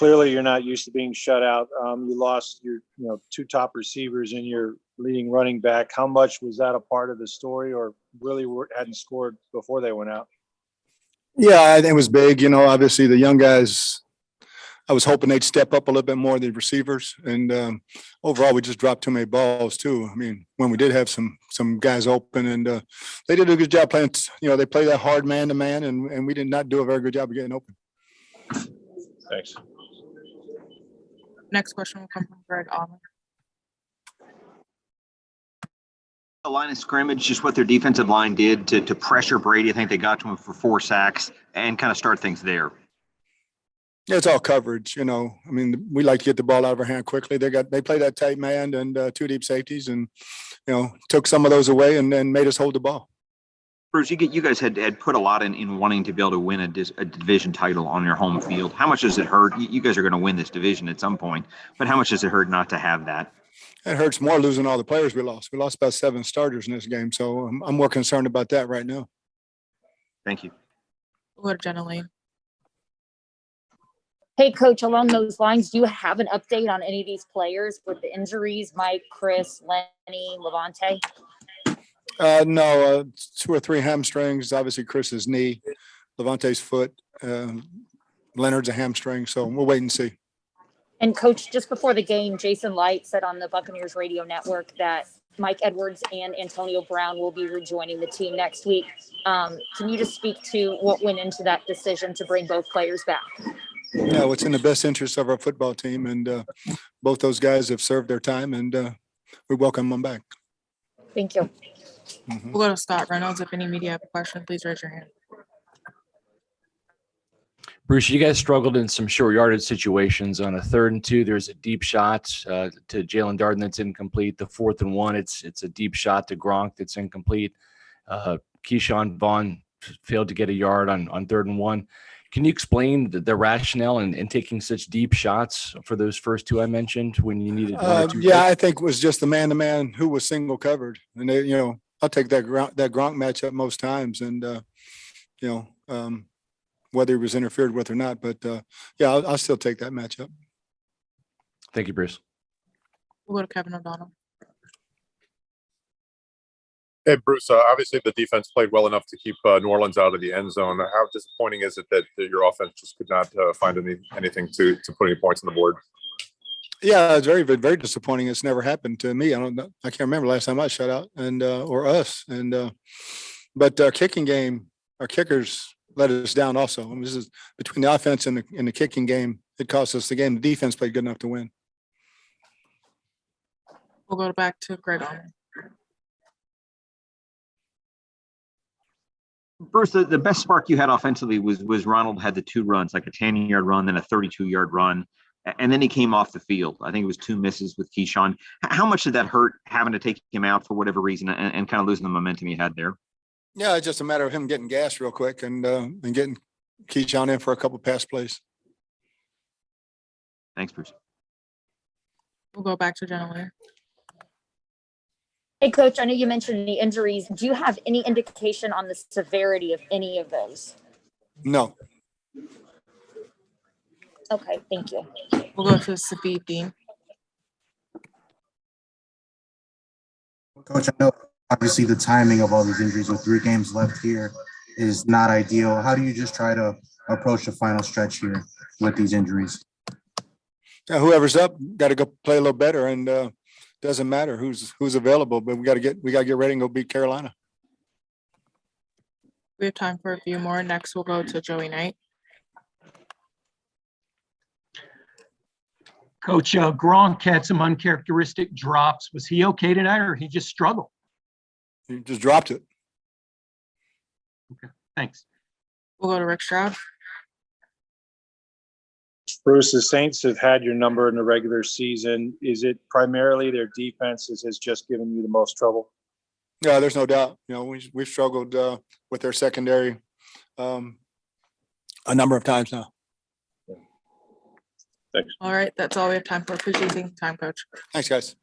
clearly you're not used to being shut out. You lost your, two top receivers and your leading running back. How much was that a part of the story, or really hadn't scored before they went out? Yeah, I think it was big. Obviously the young guys, I was hoping they'd step up a little bit more, the receivers. And overall, we just dropped too many balls too. I mean, when we did have some guys open, and they did a good job playing, they play that hard man-to-man, and we did not do a very good job of getting open. Thanks. Next question will come from Greg Auman. The line of scrimmage, just what their defensive line did to pressure Brady. I think they got to him for 4 sacks and kind of start things there. Yeah, it's all coverage. I mean, we like to get the ball out of our hand quickly. They play that tight man and 2 deep safeties, and took some of those away and then made us hold the ball. Bruce, you guys had put a lot in wanting to be able to win a division title on your home field. How much does it hurt? You guys are going to win this division at some point, but how much does it hurt not to have that? It hurts more losing all the players we lost. We lost about 7 starters in this game, so I'm more concerned about that right now. Thank you. We'll go to Jenna Lane. Hey, Coach, along those lines, do you have an update on any of these players with the injuries, Mike, Chris, Lenny, Levante? No, 2 or 3 hamstrings. Obviously, Chris's knee, Levante's foot, Leonard's a hamstring, so we'll wait and see. And Coach, just before the game, Jason Light said on the Buccaneers radio network that Mike Edwards and Antonio Brown will be rejoining the team next week. Can you just speak to what went into that decision to bring both players back? Yeah, what's in the best interest of our football team, and both those guys have served their time, and we welcome them back. Thank you. Mm-hmm. We'll go to Scott Reynolds. If any media have a question, please raise your hand. Bruce, you guys struggled in some short yardage situations. On a 3rd and 2, there's a deep shot to Jalen Darden that's incomplete. The 4th and 1, it's a deep shot to Gronk that's incomplete. Keyshawn Vaughn failed to get a yard on 3rd and 1. Can you explain the rationale in taking such deep shots for those first 2 I mentioned when you needed 1 or 2? Yeah, I think it was just the man-to-man who was single covered, and they, I'll take that Gronk matchup most times, and whether he was interfered with or not, but yeah, I'll still take that matchup. Thank you, Bruce. We'll go to Kevin O'Donnell. Hey, Bruce, obviously the defense played well enough to keep New Orleans out of the end zone. How disappointing is it that your offense just could not find anything to put any points on the board? Yeah, it's very, very disappointing. It's never happened to me. I can't remember last time I shut out or us. But our kicking game, our kickers let us down also. I mean, this is between the offense and the kicking game. It cost us the game. The defense played good enough to win. We'll go back to Greg Auman. Bruce, the best spark you had offensively was Ronald had the 2 runs, like a 10-yard run, then a 32-yard run, and then he came off the field. I think it was 2 misses with Keyshawn. How much did that hurt having to take him out for whatever reason and kind of losing the momentum he had there? Yeah, it's just a matter of him getting gas real quick and getting Keyshawn in for a couple pass plays. Thanks, Bruce. We'll go back to Jenna Lane. Hey, Coach, I know you mentioned the injuries. Do you have any indication on the severity of any of those? No. Okay, thank you. We'll go to Safid Dean. Coach, I know obviously the timing of all these injuries with 3 games left here is not ideal. How do you just try to approach the final stretch here with these injuries? Yeah, whoever's up got to go play a little better, and doesn't matter who's available, but we got to get ready and go beat Carolina. We have time for a few more. Next, we'll go to Joey Knight. Coach, Gronk had some uncharacteristic drops. Was he okay tonight, or he just struggled? He just dropped it. Okay, thanks. We'll go to Rick Stroud. Bruce, the Saints have had your number in the regular season. Is it primarily their defense has just given you the most trouble? Yeah, there's no doubt. We've struggled with their secondary a number of times now. Thanks. All right, that's all we have time for. Appreciate your time, Coach. Thanks, guys.